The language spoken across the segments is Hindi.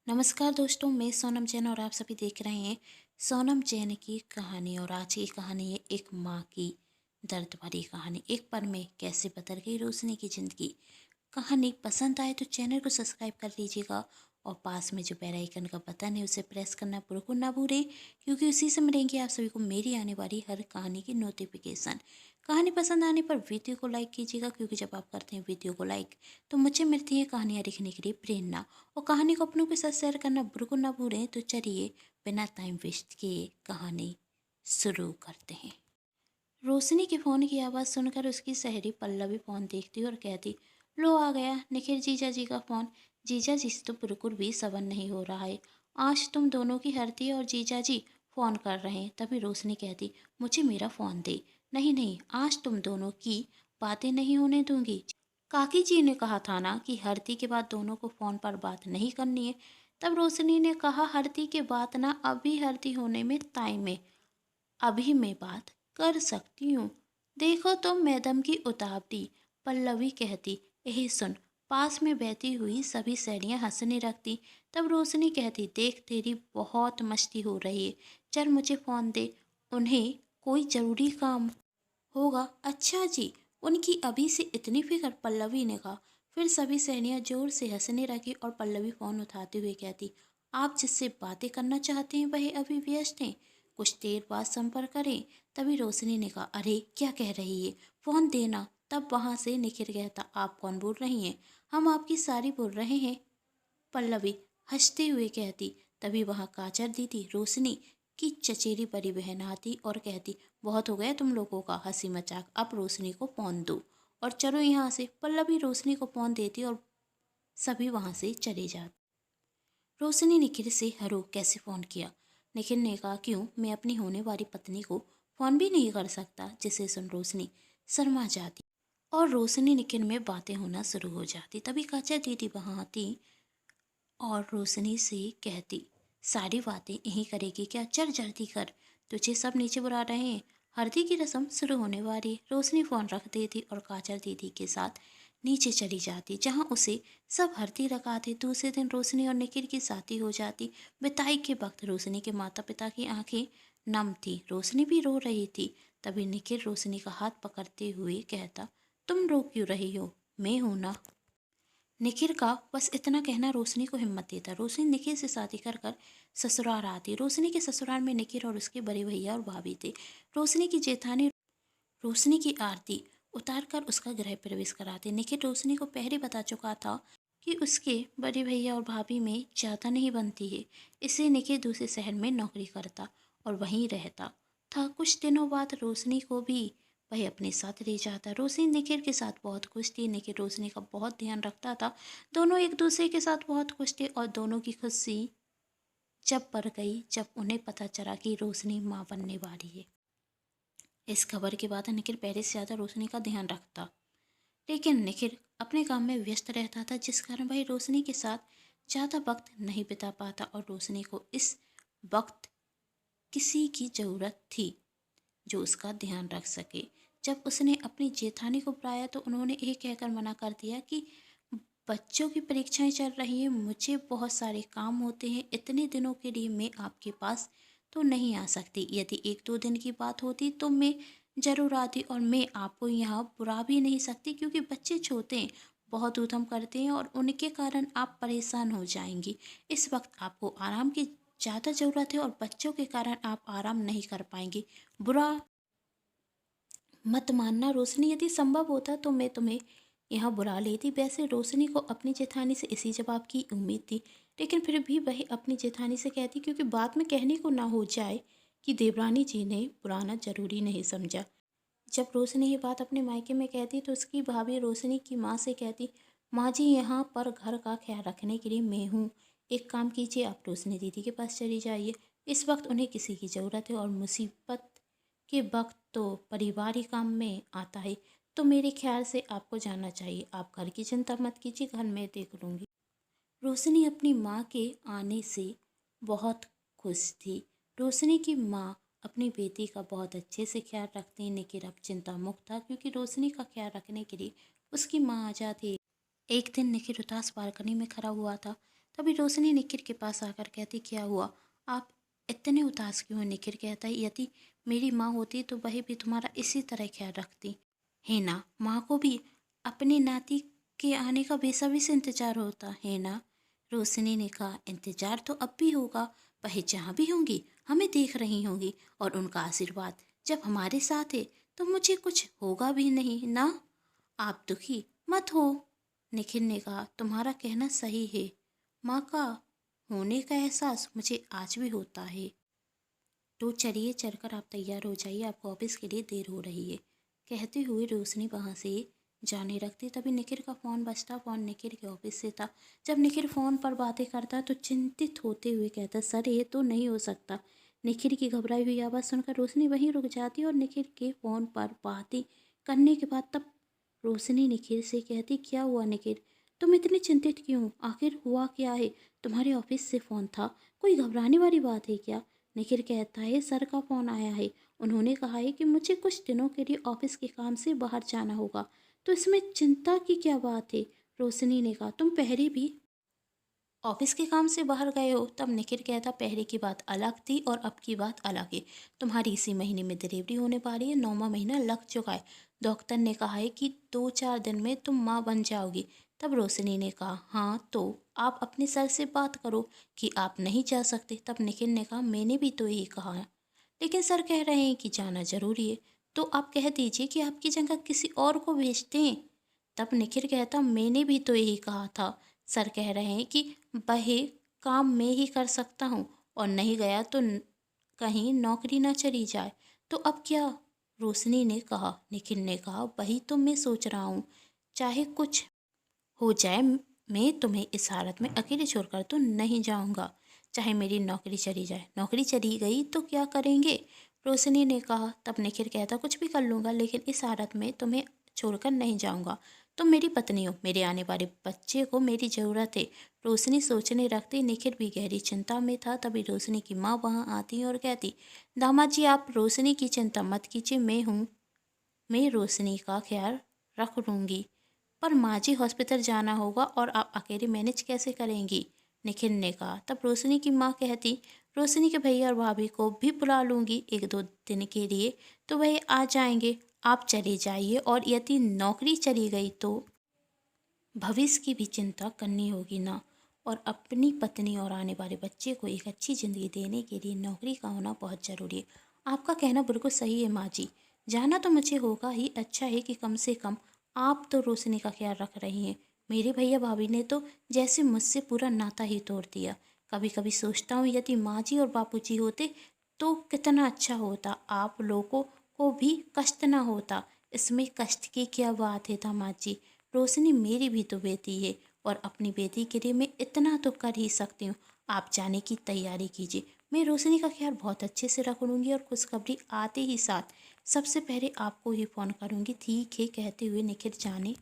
नमस्कार दोस्तों, मैं सोनम जैन और आप सभी देख रहे हैं सोनम जैन की कहानी। और आज की कहानी है एक माँ की दर्द भरी कहानी। एक पल में कैसे बदल गई रोशनी की ज़िंदगी। कहानी पसंद आए तो चैनल को सब्सक्राइब कर लीजिएगा और पास में जो बेल आइकन का बटन है उसे प्रेस करना बिल्कुल ना भूलें, क्योंकि उसी से मिलेंगे आप सभी को मेरी आने वाली हर कहानी की नोटिफिकेशन। कहानी पसंद आने पर वीडियो को लाइक कीजिएगा, क्योंकि जब आप करते हैं वीडियो को लाइक तो मुझे मिलती है कहानियाँ लिखने के लिए प्रेरणा। और कहानी को अपनों के साथ शेयर करना बिल्कुल ना भूलें। तो चलिए बिना टाइम वेस्ट किए कहानी शुरू करते हैं। रोशनी के फ़ोन की आवाज़ सुनकर उसकी सहेली पल्लवी फ़ोन देखती और कहती, लो आ गया निखिल जीजा जी का फ़ोन। जीजा जी से तो बिल्कुल भी सबर नहीं हो रहा है। आज तुम दोनों की हरती और जीजा जी फ़ोन कर रहे हैं। तभी रोशनी कहती, मुझे मेरा फ़ोन दे। नहीं नहीं, आज तुम दोनों की बातें नहीं होने दूंगी। काकी जी ने कहा था ना कि हरती के बाद दोनों को फ़ोन पर बात नहीं करनी है। तब रोशनी ने कहा, हरती के बात ना, अभी हरती होने में टाइम है। अभी मैं बात कर सकती हूँ। देखो तो मैडम की उतावली। पल्लवी कहती, यही सुन। पास में बहती हुई सभी सहेलियाँ हंसने लगती। तब रोशनी कहती, देख तेरी बहुत मस्ती हो रही है, चल मुझे फ़ोन दे, उन्हें कोई ज़रूरी काम होगा। अच्छा जी, उनकी अभी से इतनी फिक्र, पल्लवी ने कहा। फिर सभी सहेलियां जोर से हंसने लगी और पल्लवी फोन उठाते हुए कहती, आप जिससे बातें करना चाहते हैं वह अभी व्यस्त हैं, कुछ देर बाद संपर्क करें। तभी रोशनी ने कहा, अरे क्या कह रही है, फोन देना। तब वहां से निखिल कहता, आप कौन बोल रही हैं? हम आपकी सारी बोल रहे हैं, पल्लवी हंसते हुए कहती। तभी वहां काजल दीदी रोशनी की चचेरी बड़ी बहन आती और कहती, बहुत हो गया तुम लोगों का हंसी मजाक, अब रोशनी को पौन दो और चलो यहाँ से। पल्लवी रोशनी को पौन देती और सभी वहां से चले जाते। रोशनी निखिल से, हरो कैसे फ़ोन किया? निखिल ने कहा, क्यों, मैं अपनी होने वाली पत्नी को फ़ोन भी नहीं कर सकता? जिसे सुन रोशनी शर्मा जाती और रोशनी निखिल में बातें होना शुरू हो जाती। तभी काजल दीदी वहां आती और रोशनी से कहती, सारी बातें यहीं करेगी क्या? चल जल्दी कर, तुझे सब नीचे बुला रहे हैं, हल्दी की रस्म शुरू होने वाली। रोशनी फ़ोन रख देती और काजल दीदी के साथ नीचे चली जाती, जहां उसे सब हल्दी लगाते। दूसरे दिन रोशनी और निखिल की शादी हो जाती। विदाई के वक्त रोशनी के माता पिता की आंखें नम थी, रोशनी भी रो रही थी। तभी निखिल रोशनी का हाथ पकड़ते हुए कहता, तुम रो क्यों रही हो, मैं हूं ना। निखिल का बस इतना कहना रोशनी को हिम्मत देता। रोशनी निखिल से शादी कर कर ससुराल आती। रोशनी के ससुराल में निखिल और उसके बड़े भैया और भाभी थे। रोशनी की जेठानी रोशनी की आरती उतार कर उसका गृह प्रवेश कराते। निखिल रोशनी को पहले बता चुका था कि उसके बड़े भैया और भाभी में ज़्यादा नहीं बनती है, इसलिए निखिल दूसरे शहर में नौकरी करता और वहीं रहता था। कुछ दिनों बाद रोशनी को भी वह अपने साथ ले जाता। रोशनी निखिल के साथ बहुत खुश थी। निखिल रोशनी का बहुत ध्यान रखता था। दोनों एक दूसरे के साथ बहुत खुश थे और दोनों की खुशी जब बढ़ गई जब उन्हें पता चला कि रोशनी माँ बनने वाली है। इस खबर के बाद निखिल पहले से ज़्यादा रोशनी का ध्यान रखता, लेकिन निखिल अपने काम में व्यस्त रहता था, जिस कारण वह रोशनी के साथ ज़्यादा वक्त नहीं बिता पाता। और रोशनी को इस वक्त किसी की ज़रूरत थी जो उसका ध्यान रख सके। जब उसने अपनी जेठानी को बुलाया तो उन्होंने ये कहकर मना कर दिया कि बच्चों की परीक्षाएं चल रही हैं, मुझे बहुत सारे काम होते हैं, इतने दिनों के लिए मैं आपके पास तो नहीं आ सकती। यदि एक दो दिन की बात होती तो मैं ज़रूर आती, और मैं आपको यहाँ बुला भी नहीं सकती, क्योंकि बच्चे छोटे हैं, बहुत ऊधम करते हैं और उनके कारण आप परेशान हो जाएंगी। इस वक्त आपको आराम की ज़्यादा ज़रूरत है और बच्चों के कारण आप आराम नहीं कर पाएंगी। बुरा मत मानना रोशनी, यदि संभव होता तो मैं तुम्हें यहाँ बुला लेती। वैसे रोशनी को अपनी जेठानी से इसी जवाब की उम्मीद थी, लेकिन फिर भी वह अपनी जेठानी से कहती, क्योंकि बाद में कहने को ना हो जाए कि देवरानी जी ने बुलाना जरूरी नहीं समझा। जब रोशनी ये बात अपने मायके में कहती तो उसकी भाभी रोशनी की माँ से कहती, माँ जी यहाँ पर घर का ख्याल रखने के लिए मैं हूँ, एक काम कीजिए, आप रोशनी दीदी के पास चली जाइए। इस वक्त उन्हें किसी की ज़रूरत है और मुसीबत के वक्त तो पारिवारिक काम में आता है, तो मेरे ख्याल से आपको जाना चाहिए। आप घर की चिंता मत कीजिए, घर मैं देख लूँगी। रोशनी अपनी माँ के आने से बहुत खुश थी। रोशनी की माँ अपनी बेटी का बहुत अच्छे से ख्याल रखती हैं। निखिल अब चिंता मुक्त था, क्योंकि रोशनी का ख्याल रखने के लिए उसकी माँ आ जाती। एक दिन निखिल उदास बालकनी में खड़ा हुआ था। तभी रोशनी निखिल के पास आकर कहती, क्या हुआ, आप इतने उदास क्यों हो। निखिल कहता है, यदि मेरी माँ होती तो वह भी तुम्हारा इसी तरह ख्याल रखती है ना। माँ को भी अपने नाती के आने का बेसब्री से इंतजार होता है ना। रोशनी ने कहा, इंतजार तो अब भी होगा, वह जहाँ भी होंगी हमें देख रही होंगी, और उनका आशीर्वाद जब हमारे साथ है तो मुझे कुछ होगा भी नहीं ना। आप दुखी मत हो। निखिल ने कहा, तुम्हारा कहना सही है, माँ का होने का एहसास मुझे आज भी होता है। तो चलिए, चलकर आप तैयार हो जाइए, आपको ऑफिस के लिए देर हो रही है। कहते हुए रोशनी वहाँ से जाने लगती। तभी निखिल का फ़ोन बजता। फ़ोन निखिल के ऑफिस से था। जब निखिल फ़ोन पर बातें करता तो चिंतित होते हुए कहता, सर ये तो नहीं हो सकता। निखिल की घबराई हुई आवाज़ सुनकर रोशनी वहीं रुक जाती और निखिल के फ़ोन पर बातें करने के बाद तब रोशनी निखिल से कहती, क्या हुआ निखिल, तुम इतनी चिंतित क्यों, आखिर हुआ क्या है। तुम्हारे ऑफिस से फ़ोन था, कोई घबराने वाली बात है क्या। निखिल कहता है, सर का फ़ोन आया है, उन्होंने कहा है कि मुझे कुछ दिनों के लिए ऑफिस के काम से बाहर जाना होगा, तो इसमें चिंता की क्या बात है। रोशनी ने कहा, तुम पहले भी ऑफिस के काम से बाहर गए हो। तब निखिल कहता, पहले की बात अलग थी और अब की बात अलग है। तुम्हारी इसी महीने में डिलीवरी होने वाली है, 9वां महीना लग चुका है। डॉक्टर ने कहा है कि 2-4 दिन में तुम माँ बन जाओगी। तब रोशनी ने कहा, हाँ तो आप अपने सर से बात करो कि आप नहीं जा सकते। तब निखिल ने कहा, मैंने भी तो यही कहा है, लेकिन सर कह रहे हैं कि जाना जरूरी है, तो आप कह दीजिए कि आपकी जगह किसी और को भेजते हैं। तब निखिल कहता, मैंने भी तो यही कहा था, सर कह रहे हैं कि वह काम मैं ही कर सकता हूँ, और नहीं गया तो कहीं नौकरी ना चली जाए, तो अब क्या। रोशनी ने कहा। निखिल ने कहा, वही तो मैं सोच रहा हूँ, चाहे कुछ हो जाए मैं तुम्हें इस हालत में अकेले छोड़कर तो नहीं जाऊंगा। चाहे मेरी नौकरी चली जाए, नौकरी चली गई तो क्या करेंगे। रोशनी ने कहा। तब निखिल कहता, कुछ भी कर लूँगा, लेकिन इस हालत में तुम्हें छोड़कर नहीं जाऊंगा। तुम मेरी पत्नी हो, मेरे आने वाले बच्चे को मेरी ज़रूरत है। रोशनी सोचने रखती। निखिल भी गहरी चिंता में था। तभी रोशनी की माँ वहाँ आती और कहती, दामाद जी आप रोशनी की चिंता मत कीजिए, मैं हूँ, मैं रोशनी का ख्याल रख लूँगी। पर माँ जी हॉस्पिटल जाना होगा और आप अकेले मैनेज कैसे करेंगी। निखिल ने कहा। तब रोशनी की माँ कहती, रोशनी के भैया और भाभी को भी बुला लूँगी 1-2 दिन के लिए, तो वह आ जाएंगे। आप चले जाइए, और यदि नौकरी चली गई तो भविष्य की भी चिंता करनी होगी ना, और अपनी पत्नी और आने वाले बच्चे को एक अच्छी ज़िंदगी देने के लिए नौकरी का होना बहुत ज़रूरी है। आपका कहना बिल्कुल सही है माँ जी, जाना तो मुझे होगा ही। अच्छा है कि कम से कम आप तो रोशनी का ख्याल रख रही हैं। मेरे भैया भाभी ने तो जैसे मुझसे पूरा नाता ही तोड़ दिया। कभी कभी सोचता हूँ यदि माँ जी और बापू जी होते तो कितना अच्छा होता, आप लोगों को भी कष्ट ना होता। इसमें कष्ट की क्या बात है दामाद जी, रोशनी मेरी भी तो बेटी है, और अपनी बेटी के लिए मैं इतना तो कर ही सकती हूँ। आप जाने की तैयारी कीजिए, मैं रोशनी का ख्याल बहुत अच्छे से रख लूँगी, और खुशखबरी आते ही साथ सबसे पहले आपको ही फ़ोन करूँगी। ठीक है, कहते हुए निखिल जाने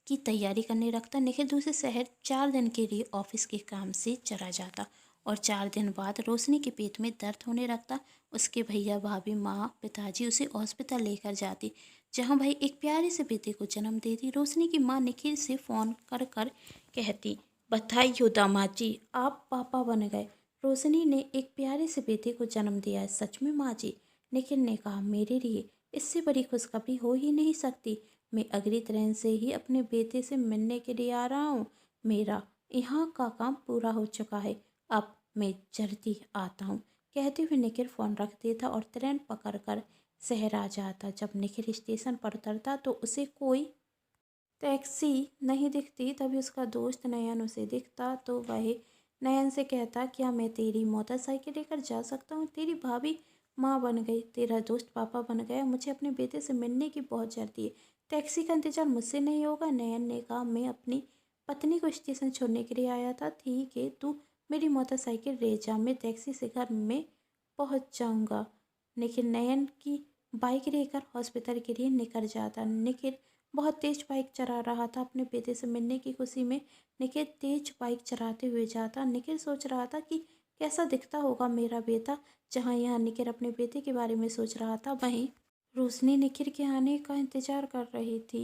की तैयारी करने लगता। निखिल दूसरे शहर 4 दिन के लिए ऑफिस के काम से चला जाता, और 4 दिन बाद रोशनी के पेट में दर्द होने लगता। उसके भैया भाभी माँ पिताजी उसे हॉस्पिटल लेकर जाती, जहाँ भाई एक प्यारे से बेटे को जन्म देती। रोशनी की माँ निखिल से फ़ोन कर कर कहती, बधाई हो दामाद जी, आप पापा बन गए। रोशनी ने एक प्यारे से बेटे को जन्म दिया है, सच में माँ जी। निखिल ने कहा, मेरे लिए इससे बड़ी खुशखबरी हो ही नहीं सकती। मैं अगली ट्रेन से ही अपने बेटे से मिलने के लिए आ रहा हूँ। मेरा यहाँ का काम पूरा हो चुका है, अब मैं जल्दी आता हूँ। कहते हुए निखिल फ़ोन रख देता और ट्रेन पकड़कर शहर आ जाता। जब निखिल स्टेशन पर उतरता तो उसे कोई टैक्सी नहीं दिखती। तभी उसका दोस्त नयन उसे दिखता तो वह नयन से कहता, क्या मैं तेरी मोटरसाइकिल लेकर जा सकता हूँ। तेरी भाभी माँ बन गई, तेरा दोस्त पापा बन गया, मुझे अपने बेटे से मिलने की बहुत जल्दी है। टैक्सी का इंतजार मुझसे नहीं होगा। नयन ने कहा, मैं अपनी पत्नी को स्टेशन छोड़ने के लिए आया था। ठीक है, तू मेरी मोटरसाइकिल ले जा, मैं टैक्सी से घर में पहुँच जाऊँगा। निखिल नयन की बाइक लेकर हॉस्पिटल के लिए निकल जाता। निखिल बहुत तेज बाइक चला रहा था। अपने बेटे से मिलने की खुशी में निखिल तेज बाइक चलाते हुए जाता। निखिल सोच रहा था कि कैसा दिखता होगा मेरा बेटा। जहाँ यहाँ निखिल अपने बेटे के बारे में सोच रहा था, वहीं रोशनी निखिल के आने का इंतजार कर रही थी।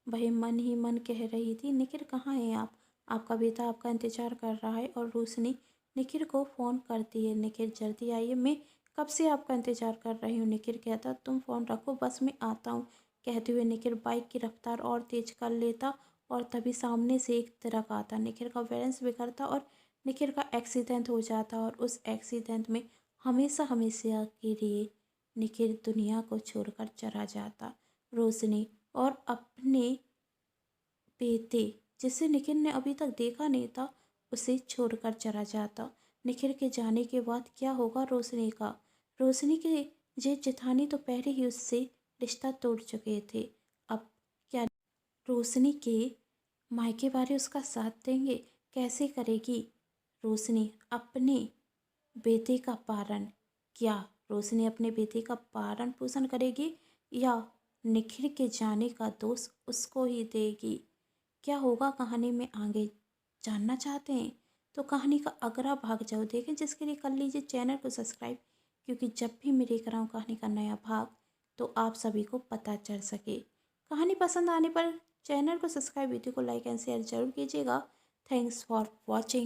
वह मन ही मन कह रही थी, निखिल कहाँ हैं आप, आपका बेटा आपका इंतज़ार कर रहा है। और रोशनी निखिल को फ़ोन करती है, निखिल जल्दी आइए, मैं कब से आपका इंतज़ार कर रही हूँ। निखिल कहता तुम फ़ोन रखो, बस मैं आता हूँ। कहते हुए निखिल बाइक की रफ्तार और तेज कर लेता और तभी सामने से एक ट्रक आता। निखिल का बैलेंस बिगड़ता और निखिल का एक्सीडेंट हो जाता और उस एक्सीडेंट में हमेशा हमेशा के लिए निखिल दुनिया को छोड़कर चला जाता। रोशनी और अपने बेटे, जिसे निखिल ने अभी तक देखा नहीं था, उसे छोड़कर चला जाता। निखिल के जाने के बाद क्या होगा रोशनी का। रोशनी के जेठ जेठानी तो पहले ही उससे रिश्ता तोड़ चुके थे। अब क्या रोशनी के मायके वाले उसका साथ देंगे? कैसे करेगी रोशनी अपने बेटे का पालन? क्या रोशनी अपने बेटे का पालन पोषण करेगी या निखिल के जाने का दोष उसको ही देगी? क्या होगा कहानी में आगे जानना चाहते हैं तो कहानी का अगला भाग जाओ देखें, जिसके लिए कर लीजिए चैनल को सब्सक्राइब, क्योंकि जब भी मैं लेकर आऊँ कहानी का नया भाग तो आप सभी को पता चल सके। कहानी पसंद आने पर चैनल को सब्सक्राइब, वीडियो को लाइक एंड शेयर जरूर कीजिएगा। Thanks for watching.